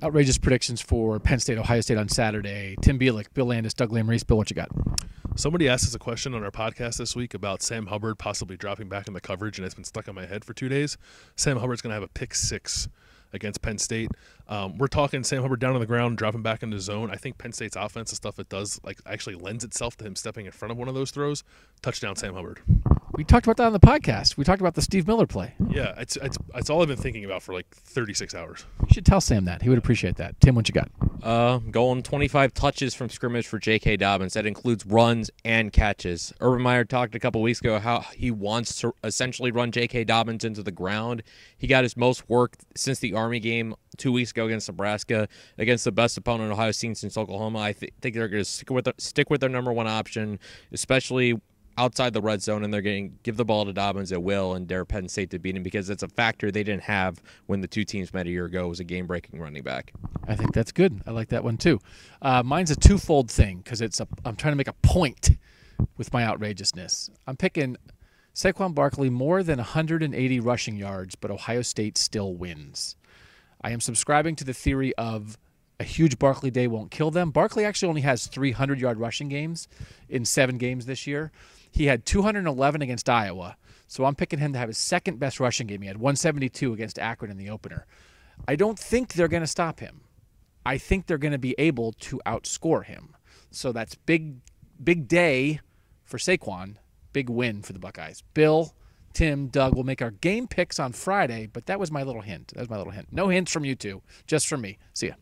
Outrageous predictions for Penn State, Ohio State on Saturday. Tim Bielik, Bill Landis, Doug Lamreese. Bill, what you got? Somebody asked us a question on our podcast this week about Sam Hubbard possibly dropping back in the coverage, and it's been stuck in my head for 2 days. Sam Hubbard's going to have a pick 6 against Penn State. We're talking Sam Hubbard down on the ground, dropping back into zone. I think Penn State's offense, the stuff it does, actually lends itself to him stepping in front of one of those throws. Touchdown, Sam Hubbard. We talked about that on the podcast. We talked about the Steve Miller play. Yeah, it's all I've been thinking about for 36 hours. You should tell Sam that. He would appreciate that. Tim, what you got? Going 25 touches from scrimmage for J.K. Dobbins. That includes runs and catches. Urban Meyer talked a couple weeks ago how he wants to essentially run J.K. Dobbins into the ground. He got his most work since the Army game 2 weeks ago against Nebraska, against the best opponent Ohio seen since Oklahoma. I think they're going to stick with their number one option, especially outside the red zone, and they're going to give the ball to Dobbins at will and dare Penn State to beat him because it's a factor they didn't have when the two teams met a year ago. It was a game-breaking running back. I think that's good. I like that one too. Mine's a twofold thing because I'm trying to make a point with my outrageousness. I'm picking Saquon Barkley more than 180 rushing yards, but Ohio State still wins. I am subscribing to the theory of a huge Barkley day won't kill them. Barkley actually only has 300-yard rushing games in 7 games this year. He had 211 against Iowa, so I'm picking him to have his second-best rushing game. He had 172 against Akron in the opener. I don't think they're going to stop him. I think they're going to be able to outscore him. So that's big day for Saquon, big win for the Buckeyes. Bill, Tim, Doug will make our game picks on Friday, but that was my little hint. No hints from you two, just from me. See ya.